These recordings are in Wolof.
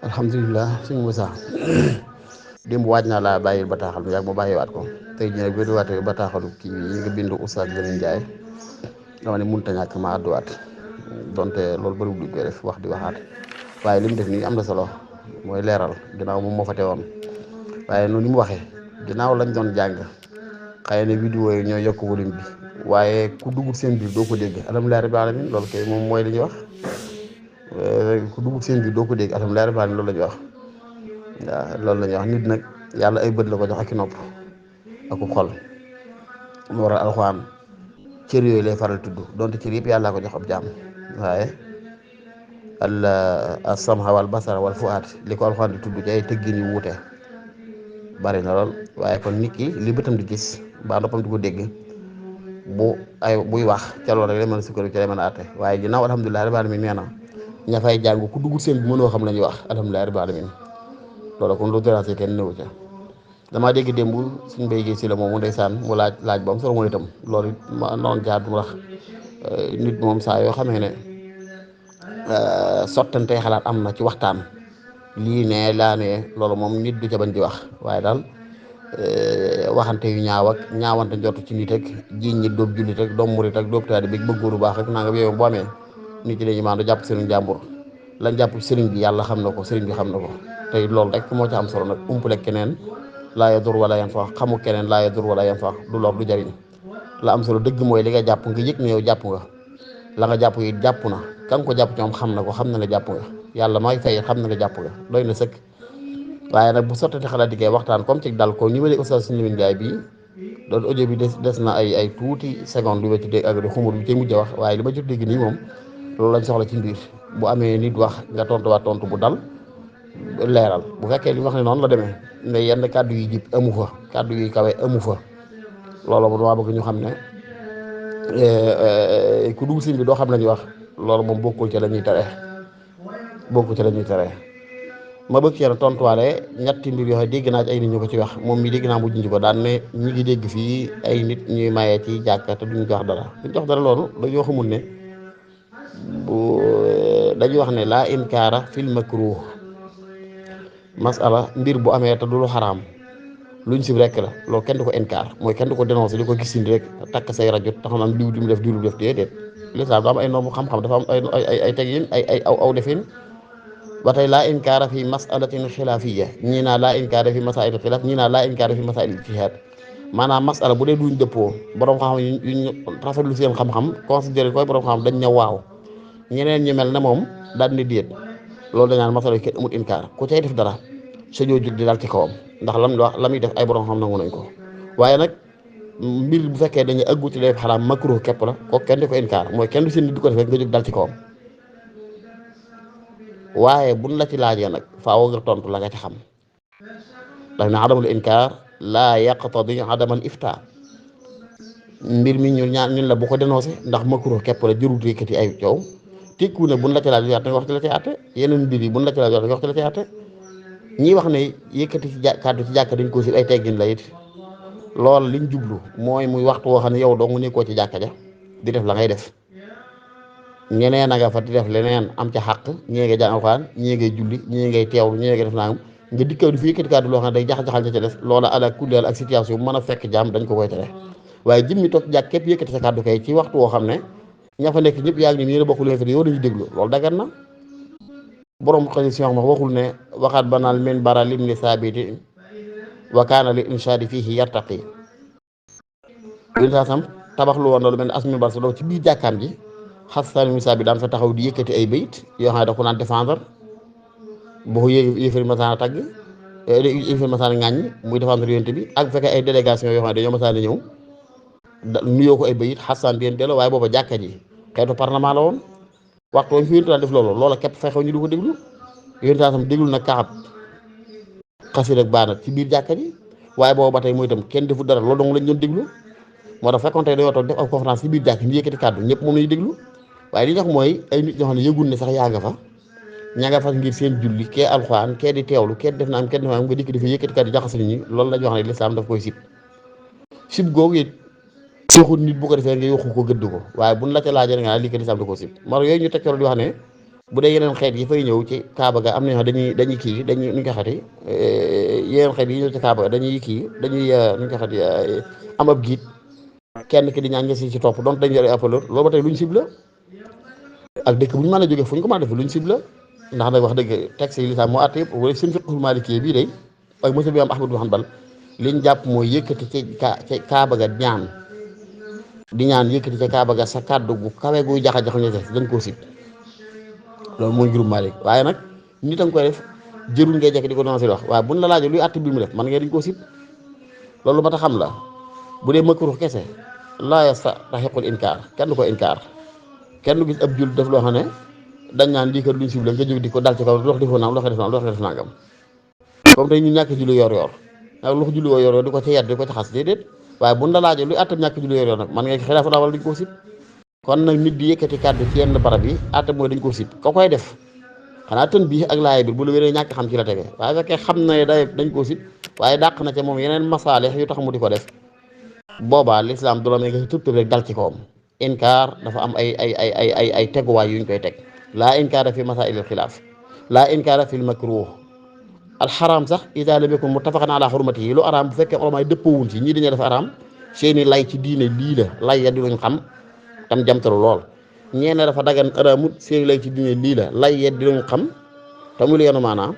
alhamdulilah sëñ Moussa démb waaj naa laa bàyyi bataaxal mu yàgg ma bàyyiwaat ko tey jii nag bi ñu waatee bataaxalu kii yi nga bindu Oustaz Lamine Ndiaye dama ne mënut a ñàkk ma àdduwaat donte loolu bëriwul duñ koy def wax di waxaat waaye li mu def nii am na solo mooy leeral ginnaaw moom moo fa teewoon waaye noonu ni mu waxee ginnaaw lañ doon jàng xëy na vidéo yi ñoo yokk volume bi waaye ku dugg seen biir doo ko dégg alhamdulilah rabbil alamin loolu kay moom mooy li ñuy wax ku dugg seen biir doo ko dégg alhamdulilah rabbil alamin loolu la ñuy wax. waaw loolu la ñuy wax nit nag yàlla ay bët la ko jox ak i nopp ak ku xol mu waral alxuraan cër yooyu lay faral tudd donte cër yëpp yàllaa ko jox ab jaam waaye al samha wal basara wal fuaat li ko alxuraan di tudd ci ay tëggin yu wuute bari na lool waaye kon nit ki li bëtam di gis mbaa noppam di ko dégg buy wax ca loolu rek lay mën a sukkandiku ca lay mën a àtte waaye ginnaaw alhamdulilah rabbil alamin nee na ña fay jàng ku dugg seen bi mënoo xam la ñuy wax alhamdulilah rabbil alamin loolu kon lu déranger kenn néew ca damaa dégg démb suñ mbéy gi si la moom mu ndeysaan mu laaj ba am solo mooy itam loolu it ma noonu jaar du ma wax nit moom saa yoo xamee ne sottante xalaat am na ci waxtaan lii ne laa ne loolu moom nit du ca bañ di wax waaye daal waxante yu ñaaw ak ñaawante njort ci nit ak jiiñ ñi doob jullit ak doom murit ak doob taali bi bëggoo lu baax ak naa nga yow boo amee nit ñi dañuy maandu jàpp sëriñ jàmbur lañ jàpp sëriñ bi yàlla xam na ko sëriñ bi xam na ko tey loolu rek moo ci am solo nag umpule keneen laa yadur wala yan faax xamu keneen laa yadur wala yan faax du lor du jariñ la am solo dëgg mooy li nga jàpp nga yëg ne yow jàpp nga la nga jàpp yi jàpp na ka nga ko jàpp ci moom xam na ko xam na ne jàpp nga yàlla may fay xam na ne jàpp nga doy na sëkk waaye nag bu sottati xalaat di koy waxtaan comme ci dal ko ni ma ne Oustaz Lamine Ndiaye bii doon audio bi des na ay tuuti seconde lu ma ci dégg ak di xumur bi ci mujj a wax waaye li ma jot dégg nii moom loolu lañ soxla ci mbir bu amee nit wax nga tontuwaat tontu bu dal leeral bu fekkee li wax ne noonu la demee ne yenn kàddu yi jib amu fa kàddu yi kawe amu fa loolu moom dama bëgg ñu xam ne ku dugg sin bi doo xam la ñuy wax loolu moom bokkul ci la ñuy tere bokkul ci la ñuy tere ma bëgg cee tontuwaale ñetti mbir yoo xam dégg naa ci ay nit ñu ko ci wax moom mi dégg naa mu junj ko daan ne ñi ngi dégg fii ay nit ñuy mayee ci jàkka te duñu jox dara duñu jox dara loolu dañoo xamul ne bu dañuy wax ne laa inkaara fil makruh masala mbir bu amee te du lu xaraam luñ sib rek la loolu kenn du ko inkaar mooy kenn du ko dénoncé di ko gis rek takk say rajo taxaw naan diw mu def diw def déedéet lislaam dafa am ay norme xam-xam dafa am ay tegin ay aw defin ba tey laa inkaara fi masalatin xilaafiya ñii naa laa inkaara fi masail xilaaf ñii naa laa inkaara fi masail ijtihaad maanaam masala bu dee duñ dëppoo borom xam-xam yuñ rafetlu seen xam-xam considéré koy borom xam-xam dañ ñëw waaw ñeneen ñu mel ne moom daal ni déet loolu dañ naan masala yi kenn amul inkaar ku cay def dara sañoo jóg di daal ci kawam ndax lam wax la muy def ay borom xam nangu nañ ko waaye nag mbir bu fekkee dañuy ëggu ci def xaraam makruh képp la kooku kenn di ko inkaar mooy kenn du seen nit di ko def rek nga jóg dal ci kawam waaye buñ la ci laajee nag faaw nga tontu la nga ci xam ndax ne adamul inkaar laa yaqtadi adamal ifta mbir mi ñun la bu ko dénoncé ndax makruh képp la jërul yëkkati ay coow tekku ne buñ la ci laaj nga wax ci la ci àtte yeneen mbir yi buñ la ci laaj nga wax ci la ci àtte ñii wax ne yëkkati ci kàddu ci jàkka dañ ko si ay teggin la it loolu liñ jublu mooy muy waxtu woo xam ne yow dong nekkoo ci jàkka ja di def la ngay def ñeneen a nga fa di def leneen am ca xàq ñii ngay jàng alxuraan ñii ngay julli ñii ngay teewlu ñii ngay def nangam nga dikkaw di fi yëkkati kàddu loo xam ne day jax-jaxal ca des loola ala kulleel ak situation bu mën a fekk jaam dañ ko koy tere waaye jëmmi toog ci jàkk képp yëkkati sa kàddu kay ci waxtu woo xam ne ña fa nekk ñëpp yaa ngi ni yéen a bokk leen fi yow dañuy déglu loolu dagan na borom xëy ma waxul ne waxaat ba naan min bara lim li saabiti wa kaana li inshaadi fiihi yartaqi yén saa sam tabax lu woon loolu mel ne asmi bar sa doo ci biir jàkkaam ji xasan misa bi daan fa taxaw di yëkkati ay bayit yoo xam ne da ko naan défendre boo ko yëfari masaana tagg yëfari masaana ŋàññ muy défendre yonent bi ak fekkee ay délégation yoo xam ne dañoo masaana ñëw nuyoo ko ay bayit xasan di leen delloo waaye booba jàkka ji xeetu parlement la woon waxtu wañ fi yéntu daan def loolu loola képp fay xew ñu du ko déglu yéen tam déglu na kaxab xasir ak baanat ci biir jàkka ji waaye boobu ba tey mooy itam kenn defu dara loolu dong lañ doon déglu moo tax fekkoon tey dañoo toog def ak conférence ci biir jàkka ñu yëkkati kàddu ñëpp moom lañuy déglu waaye li ñax mooy ay nit ñoo xam ne yëgul ne sax yaa nga fa ña nga fa ngir seen julli kee alxuraan kee di teewlu kee def na am kenn def na am nga dikk dafa yëkkati kàddu jaxase nit ñi loolu la ñu wax ne lislaam daf koy sib googu it seexul nit bu ko defee nga yokku ko gëdd ko waaye buñ la ca laajee nga lii ko lislaam da koo sib mar yooyu ñu tekkoro di wax ne bu dee yeneen xeet yi fay ñëw ci Kaaba ga am na ñoo dañuy kii dañuy nu ñu ko xati yeneen xeet yi ñëw ci Kaaba ga dañuy kii dañuy nu ñu ko xati am ab giit kenn ki di ñaan ñesi ci topp donc dañu yore appeleur loolu ba tey luñ cible ak dëkk bu ñu mën a jógee fu ñu ko mën a def luñ cible ndax nag wax dëgg texte yi lislaam moo àtte yëpp wala seen fiqhul maalikii bii day ak monsieur bi am Ahmad bin Hanbal liñ jàpp mooy yëkkati ci Kaaba ga ñaan di ñaan yëkkati ca Kaaba ga sa kàddu gu kawe guy jaxa-jaxa ñu def dañ koo sib loolu mooy ngirum Maalik waaye nag nit a nga koy def jërul ngay jekk di ko noncé wax waaye buñ la laajee luy àtt bi mu def man ngay dañ koo sib loolu ma ta xam la bu dee makruh kese laa yastahiqul inkaar kenn du ko inkaar kenn du gis ab jul def loo xam ne dañ naan lii kat luñ sib la nga jóg di ko dal ci kaw lox defoo naam loxo def naam loxo def nangam comme tey ñu ñàkk julli yor ak loxo julli woo yor di ko ci yedd di ko ci xas déedéet waaye buñ la laajee luy àttam ñàkk julli yor nag man ngay xilaafu daa wala dañ koo sib kon nag nit di yëkkati kàddu ci yenn barab yi àttam mooy dañ koo sib ka koy def xanaa tën bii ak laay bi bu la wéree ñàkk xam ci la tege waaye fekkee xam na day dañ koo sib waaye dàq na ca moom yeneen masaale yu tax mu di ko def boobaa lislaam du la may nga tëb tëb rek dal ci kawam inkaar dafa am ay teguwaay yuñ koy teg laa inkaara fi masaa'ilil xilaaf laa inkaara fil makruh alxaraam sax idaa lam yakun muttafaqan ala xurmatihi lu araam bu fekkee ulama yi dëppoowuñ ci ñii dañuy def araam seeni lay ci diine lii la lay ya di luñ xam tam jamtalu lool ñeene dafa dagan araamut seeni lay ci diine lii la lay ya di luñ xam tamul yenu maanaam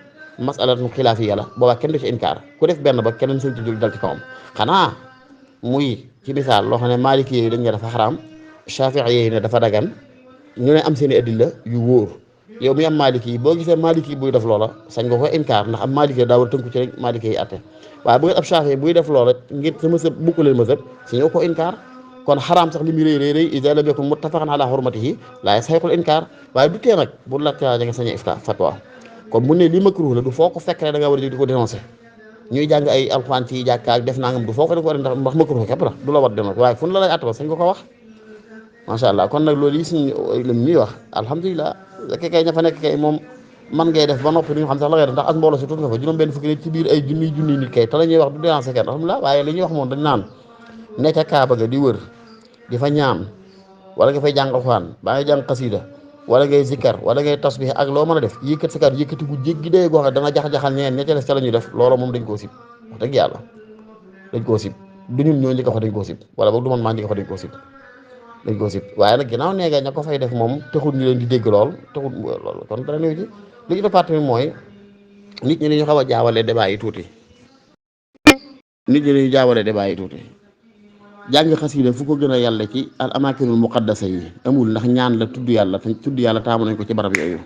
masalatun xilaafiya la boobaa kenn du ci inkaar ku def benn ba keneen seen ci jóg dal ci kawam xanaa muy ci misaal loo xam ne maaliki yi dañ ne dafa xaraam shafii yi ne dafa dagan ñu ne am seen i adilla yu wóor yow mi am maaliki yi boo gisee maaliki yi buy def loola sañ nga ko inkaar ndax am maaliki yi daa war a tënku ci rek maaliki yi atte waaye bu ngeen ab shafii buy def loola ngir sa mësëb bukku leen mësëb si ñëw ko inkaar kon xaraam sax li muy rëy rëy idaa lam yakun muttafaqan ala hurmatihi laa yastahiqul inkaar waaye du tee nag bu la taa nga sañ a ifta fatwa kon mu ne li makruh la du foo ko fekk rek da nga war a jóg di ko dénoncé ñuy jàng ay alxuraan ci jàkka ak def nangam du foo ko da ko war a ndax makruh képp la du la war dénoncé waaye fu la lay atte ba sañ ko ko wax macha allah kon nag loolu yi suñ lim ñuy wax alhamdulilah kay ña fa nekk kay moom man ngay def ba noppi du ñu xam sax la ngay def ndax ak mbooloo si tuut nga fa juróom benn fukki nit ci biir ay junni nit kay te la ñuy wax du déranger kenn alhamdulilah waaye li ñuy wax moom dañ naan ne ca Kaaba ga di wër di fa ñaan wala nga fay jàng alxuraan baa ngay jàng xasida wala ngay zikkar wala ngay tasbih ak loo mën a def yëkkat sa kàr yëkkati gu jéggi dee goo xam dana jax-jaxal ñeen ña ca des ca la ñuy def loolu moom dañ koo sib wax dëgg yàlla dañ koo sib du ñun ñoo njëkk a wax dañ koo sib wala boog du man maa njëkk a wax dañ koo sib dañ koo sib waaye nag ginnaaw nee nga ña ko fay def moom taxul ñu leen di dégg lool taxul lool kon dara néew ci li ci toppaat tamit mooy nit ñi dañu xaw a jaawale débat yi tuuti jàng xasida fu ko gën a yàlla ci al amakinul muqaddasa yi amul ndax ñaan la tudd yàlla te tudd yàlla taamu nañ ko ci barab yooyu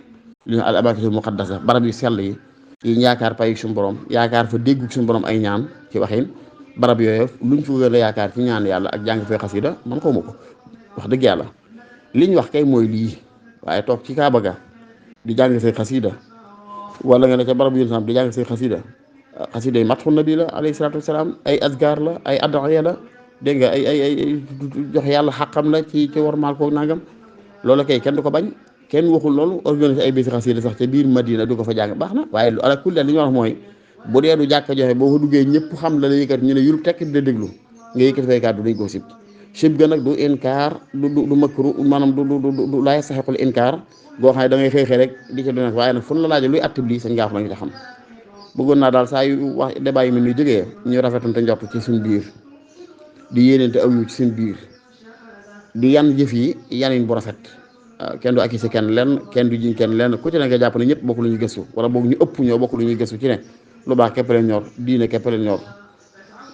li ñu al amakinul muqaddasa barab yu sell yi yaakaar payu suñu borom yaakaar fa déggu suñu borom ay ñaan ci waxin barab yooyu luñ fa gën a yaakaar ci ñaan yàlla ak jàng fay xasida man xaw ma ko wax dëgg yàlla liñ wax kay mooy lii waaye toog ci Kaaba ga di jàng say xasida wala nga ne ca barab yu sam di jàng say xasida yi matxu nabi la alayhi salaatu wasalaam ay azkar la ay ad'iya la dégg nga ay jox yàlla xàqam la ci warmaal ko nangam loolu kay kenn du ko bañ kenn waxul loolu organisé ay bési xasida sax ca biir Madina du ko fa jàng baax na waaye ala kulli li ñu wax mooy bu dee du jàkka joxe boo fa duggee ñëpp xam la la yëkkat ñu ne yul tekk di déglu nga yëkkati fay kàddu dañ koo sib ga nag du inkaar du makru maanaam du laa yastahiqul inkaar goo xam ne da ngay xëy rek di ca doon waaye nag fu la laajee luy attib lii sañ ngaa wax la nga ca xam bëggoon naa daal saa yu wax débat yi mel ni jógee ñu rafetante njort ci suñ biir di yéeneente aw yu ci seen biir di yan jëf yi yanin bu rafet kenn du accusé kenn lenn kenn du jiñ kenn lenn ku ci ne nga jàpp ne ñëpp bokk lu ñuy gëstu wala boog ñu ëpp ñoo bokk lu ñuy gëstu ci ne lu baax képp leen ñor diine képp leen ñor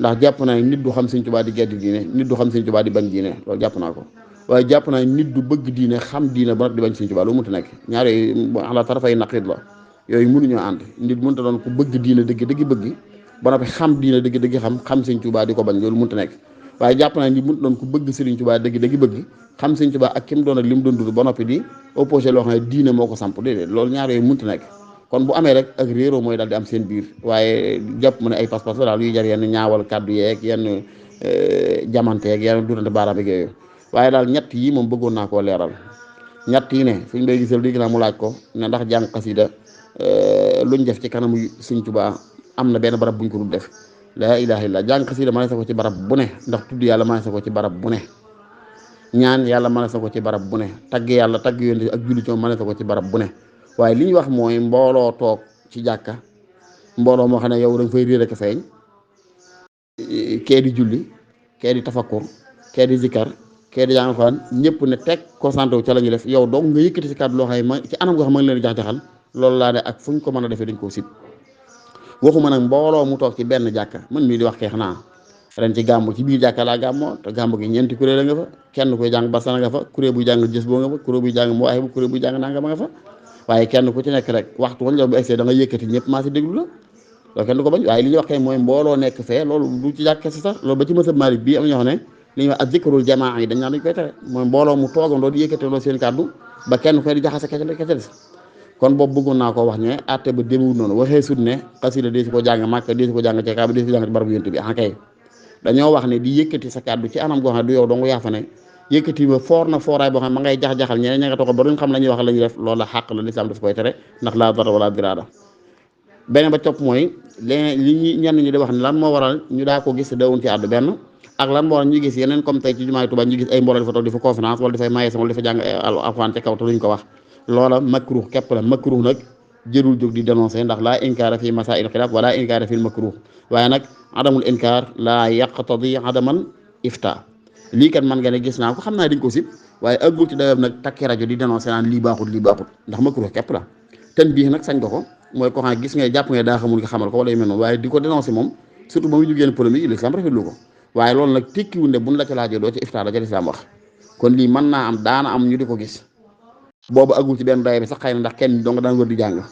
ndax jàpp naa nit du xam Sëñ Tuubaa di gedd diine nit du xam Sëñ Tuubaa di bañ diine loolu jàpp naa ko waaye jàpp naa nit du bëgg diine xam diine ba nag di bañ Sëñ Tuubaa lu mënta nekk ñaar yooyu ala tarafay naqid la yooyu mënuñoo ànd nit mënta doon ku bëgg diine dëgg bëgg ba noppi xam diine dëgg xam Sëñ Tuubaa di ko bañ loolu mënta nekk waaye jàpp naa ni mu doon ku bëgg Serigne Touba dëgg bëgg xam Serigne Touba ak ki mu doon ak li mu doon dund ba noppi di opposé loo xam ne diine moo ko samp déedéet loolu ñaar yooyu mënut a nekk kon bu amee rek ak réeroo mooy daal di am seen biir waaye jàpp mu ne ay pas-pas la daal yuy jar yenn ñaawal kàddu yeeg yenn jamanteeg yenn durante baaraam ak yooyu waaye daal ñett yi moom bëggoon naa koo leeral ñett yi ne suñ bay gisal dégg naa mu laaj ko ne ndax jàng xasida luñ def ci kanamu Serigne Touba am na benn barab buñ ko dul def laa ilaha illa jàng xasida ma ne sa ko ci barab bu ne ndax tudd yàlla ma ne sa ko ci barab bu ne ñaan yàlla mënees na ko ci barab bu ne, tagg yàlla tagg yónni ak julli ci moom mënees na ko ci barab bu ne. waaye li ñu wax mooy mbooloo toog ci jàkka, mbooloo moo xam ne yow da nga fay réer ak feeñ, kee di julli, kee di tafakkur, kee di zikkar, kee di jàng Alxuraan, ñëpp ne teg concentré wu ca la ñuy def, yow donc nga yëkkati si kàddu loo xam ne ma ci anam goo xam ne leen jax-jaxal, loolu laa ne ak fu ñu ko mën a defee dañ koo sib. waxuma nag mbooloo mu toog ci benn jàkka, man mii di wax xeex naa ren ci gàmmu ci biir jàkka laa gàmmoo, te gàmmu gi ñeenti kuréel a nga fa, kenn koy jàng basana nga fa, kuréel buy jàng jës boo nga fa, kuréel buy jàng muwaaxe bu, kuréel buy jàng nanga ma nga fa. waaye kenn ku ci nekk rek waxtu wañ la bu egsee da nga yëkkati ñëpp maa si déglu la, loolu kenn du ko bañ. waaye li ñuy wax kay mooy mbooloo nekk fee, loolu du ci jàkk si sax, loolu ba ci mësab Maalik bii am ñoo xam ne li ñuy wax ak zikrul jamaa yi dañ naan dañ koy tere, mooy mbooloo mu toogandoo di yëkkati loolu seen kàddu ba kenn koy di jaxase kese des. kon boobu bëggoon naa ko wax ne atte ba demewul noonu. waxee sut ne xasida dee si ko jàng Màkka, dee si ko jàng ci Kaaba, dee si ko jàng ci barabu yonent bi kay dañoo wax ne di yëkkati sa kàddu ci anam goo xam ne du yow dong yaa fa ne, yëkkati ba foor na fooraay boo xam ne ma ngay jax-jaxal ñeneen ña nga toog ba duñ xam la ñuy wax la ñuy def, loolu la xàq la lislaam daf koy tere, ndax laa dara wala diraada. beneen ba topp mooy leneen li ñu ñenn ñi di wax ne lan moo waral ñu daa ko gis dawun ci àddu benn, ak lan moo waral ñu gis yeneen comme tey ci jumaay Tuubaa ñu gis ay mbooloo di fa toog di fa conférence wala di fay maye wala di fa jàng alxuraan ca kaw te duñ ko wax, loola makruh képp la. makruh nag jërul jóg di dénoncer, ndax laa inkaara fi masaa'il xilaaf wala inkaara fi makruh, waaye nag adamul inkaar laa yaqtadi adamal ifta. lii kat man nga ne gis naa ko, xam naa dañ ko sib, waaye ëggul ci dayoo nag takki rajo di dénoncer naan lii baaxul ndax makruh képp la. ten bii nag sañ nga ko, mooy ko xam gis nga jàpp nga daa xamul nga xamal ko wala yu mel noonu, waaye di ko dénoncer moom surtout ba muy jugéen polémique l'islam rafetlu ko. waaye loolu nag tekkiwul ne buñ la ca laajee doo ci ifta la ca l'islam wax. kon lii mën naa am daana am ñu di ko gis boobu agul ci benn daye bi sax xëy na ndax kenn dong daan wër di jàng,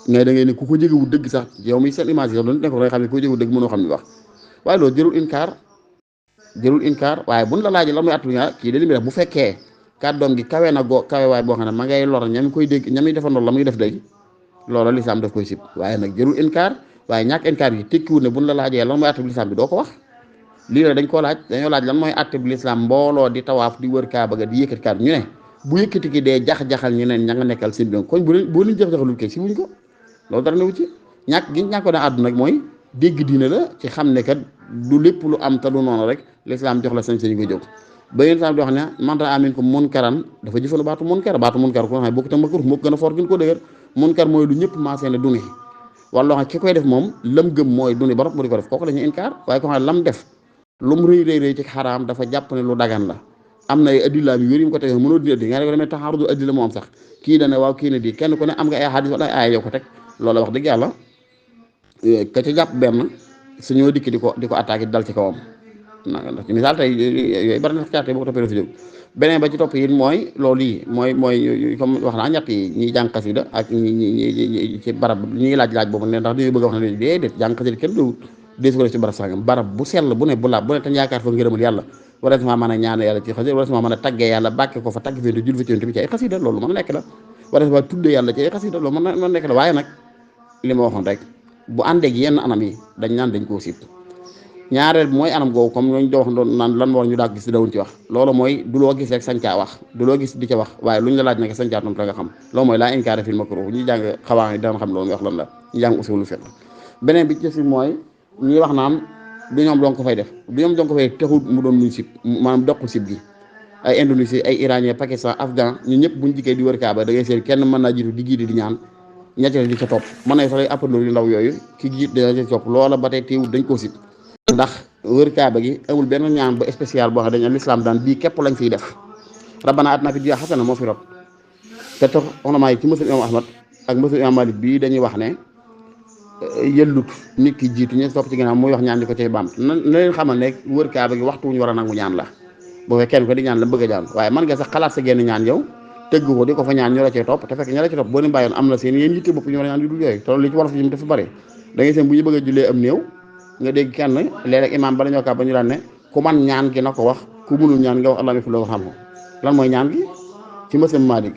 mais da ngay ne ku ko jégewul dëgg sax yow mi seen image yow doon nekk da nga xam ne ku ko jégewul dëgg mënoo xam ni wax. waaye loolu jërul inkaar waaye buñ la laajee la muy attu kii de li muy def bu fekkee kàddoom gi kawe na kawe waay boo xam ne ma ngay lor ñami koy dégg ñami defandoo la muy def dégg, loolu lislaam daf koy sib. waaye nag jërul inkaar, waaye ñàkk inkaar gi tekkiwul ne buñ la laajee lan mooy attu lislaam bi doo ko wax. lii la dañoo laaj lan mooy attu lislaam mbooloo di tawaaf di wër kaaba ga di yëkkati kàddu ñu ne bu yëkkati gi dee jax-jaxal ñeneen ña nga nekkal seen biir koñ boo leen jax-jaxalul kay si wuñ ko, loolu dara newu ci. ñàkk ko daan àdduna nag mooy dégg diina la ci xam ne kat du lépp lu am te du noonu rek lislaam jox la sañ-sañ nga jóg. ba yéen sax di wax ne man raa minkum munkaran dafa jëfandu baatu munkar ko xam ne bokku tam makruh moo gën a foor gën koo dëgër. munkar mooy lu ñëpp maasee ne du ni, wala loo xam ki koy def moom lam gëm mooy du ni ba mu di ko def, kooku la ñuy inkaar. waaye ko xam ne lam def lu mu rëy rëy ci xaraam dafa jàpp ne lu dagan la, am na ay addilaam yu wér yu mu ko teg mënoo di addi nga ne ko demee taxaarudu addila moo am sax, kii dane waaw kii ne di kenn ku ne am nga ay hadis wala ay aaya yow ko teg, loolu wax dëgg yàlla ka ca jàpp benn suñoo dikk di ko attaqué dal ci kawam. ndax ci misaal tey yooyu bari na caate boo ko toppee fi jóg. beneen ba ci topp yi mooy loolu yi mooy comme wax naa ñett yi ñiy jàng xasida ak ñi ci barab ñi ngi laaj boobu ne ndax dañuy bëgg a wax ne déedéet jàng xasida kenn du dee su ko def ci barab sangam, barab bu sell bu ne bu laab bu ne tañ yaakaar fa ngërëmal yàlla wala sama mën a ñaan yàlla ci xasida wala sama mën a taggee yàlla bàkke ko fa tagg fi jul fa ci bi ci ay xasida, loolu mën a nekk la. wala sama tudde yàlla ci ay xasida, loolu mën a nekk la. waaye nag li ma waxoon rek bu àndeeg yenn anam yi dañ naan dañ koo sib. ñaareel bi mooy anam googu comme ñooñu doon wax doon naan lan moo ñu daa gis di dawuñ ci wax, loolu mooy du loo gis rek sañcaa wax, du loo gis di ca wax, waaye luñ la laaj nag sañcaa tam te nga xam. loolu mooy laa inkaara fil makruh, ñi jàng xawaan yi daan xam loolu nga wax lan la, ñu jàng usulul fiqh. beneen bi ci si mooy ñi wax naan du ñoom doon ko fay def, du ñoom doon ko fay taxul mu doon luñ sib, maanaam doqul sib gi. ay Indonésie ay iranien Pakistan Afghan ñu ñëpp buñ jikkee di wër Kaaba da ngay seet kenn mën naa jiitu di giidi di ñaan ñetteel di ca topp, mën na sax lay appaloo yu ndaw yooyu ki jiit dina ca topp, loola ba tey teewul dañ koo sib. ndax wër kaaba gi amul benn ñaan ba spécial boo xam ne dañu lislaam daan bii képp lañ fiy def. rabbana atina fid dunya hasana moo fi rot te tax xonamaay ci mësul imam Ahmad ak mësul imam Malik bii dañuy wax ne yëllut nit ki jiitu ñu topp ci ginnaaw muy wax ñaan di ko cay baam na leen xamal ne wër kaaba gi waxtu wu ñu war a nangu ñaan la, boo fekk kenn ko di ñaan la bëgg a ñaan, waaye man nga sax xalaat sa genn ñaan yow tëgg ko di ko fa ñaan ñu la cay topp, te fekk ña la ci topp boo leen bàyyoon am na seen yéen yitte bopp ñu war a ñaan yu dul yooyu. te li ci wolof yi dafa bari, da ngay seen bu ñu bëgg a jullee am néew nga dégg kenn léeg-léeg imaam bala ñoo kaa ba ñu daan ne ku man ñaan gi na ko wax, ku mënul ñaan nga wax allah mi fi loo xam ko. lan mooy ñaan gi ci mësam Maalik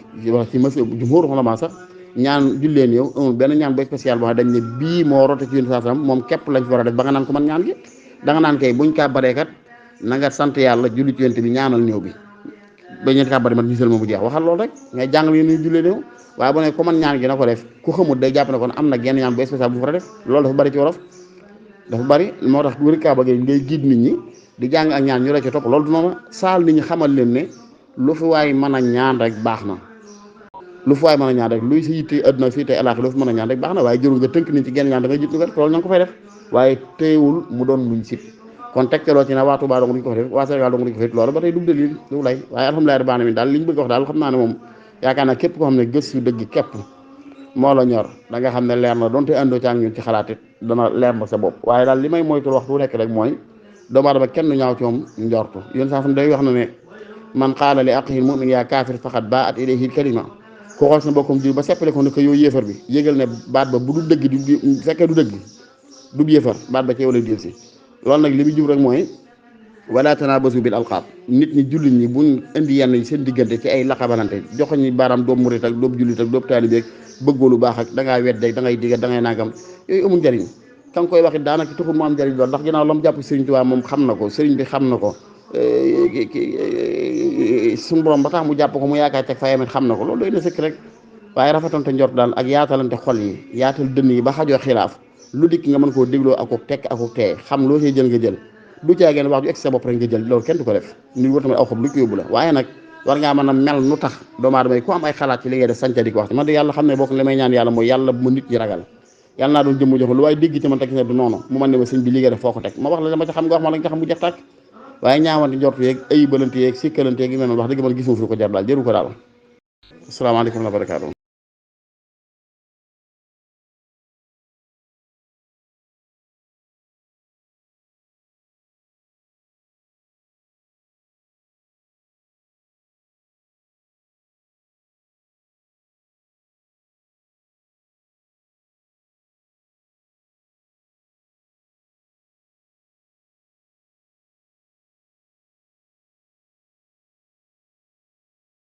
ci mësam jumhuur ulama sax ñaan julleen yow amul benn ñaan bu spécial boo xam dañ ne bii moo rote ci yéen saa sam moom képp lañ fi war a def ba nga naan ko man ñaan gi. da nga naan kay buñ kaa baree kat na nga sant yàlla julli ci yonent bi ñaanal néew bi ba ñeenti kaa bari mat gisal ma bu jeex waxal loolu rek ngay jàngal yéen ñuy jullee néew, waaye bu ne ko man ñaan gi na ko def ku xamul day jàpp ne kon am na genn ñaan bu spécial bu fa def, loolu dafa bari ci wolof dafa bari. moo tax wër kaaba gi ngay giid nit ñi di jàng ak ñaan ñu la ci topp loolu du noonu saal nit ñi xamal leen ne lu fi waay mën a ñaan rek baax na lu fi waay mën a ñaan rek luy si yitte àdduna fii tey alaaxira lu fi mën a ñaan rek baax na waaye jërul nga tënk nit ci genn ñaan da ngay jiitu ko def loolu ña ngi ko fay def waaye teewul mu doon luñ sib kon tegtaloo ci ne waa Touba dong duñ ko fa def waa Sénégal dong duñ ko fa def loolu ba tey du dalil du lay waaye alhamdulilah rabbil alamin daal li ñu bëgg wax daal xam naa ne moom yaakaar naa képp koo xam ne gëstu dëgg képp moo la ñor da nga xam ne leer na donte àndoo ci ak ñun ci xalaat it dana leer na sa bopp waaye daal li may moytul waxtu wu nekk rek mooy doomu aadama kenn du ñaaw ci moom njortu yéen saa sam day wax na ne man qaala li axihi mu'min yaa kaafir faqad baat ilayhi kalima ko xool sa mbokkum ji ba seppale ko ne ko yow yéefar bi yégal ne baat ba bu du dëgg du fekkee du dëgg du yéefar baat ba ci yow lay dil si loolu nag li muy jub rek mooy wala tanabasu bil alqaab nit ñi jullit ñi buñ indi yenn yi seen diggante ci ay laqabalante joxoñ ñi baaraam doom murit ak doom jullit ak doom taalibeeg bëggoo lu baax ak da ngaa weddeeg da ngay digga da ngay nangam yooyu amul njariñ ka nga koy wax it daanaka taxul mu am njariñ lool ndax ginnaaw la mu jàpp Sëriñ Tuubaa moom xam na ko sëriñ bi xam na ko suñu borom ba tax mu jàpp ko mu yaakaar teg fa yamit xam na ko loolu doy na sëkk rek waaye rafetante njort daal ak yaatalante xol yi yaatal dënn yi ba xajoo xilaaf lu dikk nga mën koo dégloo akuk tekk akuk tee xam loo see jël nga jël du caageen wax ju egg sa bopp rek nga jël loolu kenn du ko def nit war tamit aw xob lu ko yóbbu la waaye nag war ngaa mën a mel nu tax doomu aadama yi ku am ay xalaat ci li ngay def sañca di ko wax man de yàlla xam ne bokk li may ñaan yàlla mooy yàlla bu ma nit ñi ragal yàlla naa doon jëmm jox lu waaye dégg ci man teg ne du noonu mu man ne ma sëñ bi li nga def foo ko teg ma wax la dama ci xam nga wax ma la nga xam mu jeex tàkk waaye ñaawante njortu yeeg ayibalante yeeg sikkalante yeeg yu mel noonu wax dëgg man gisuma fi ko jar daal jëru ko daal asalaamaaleykum wa barakaatu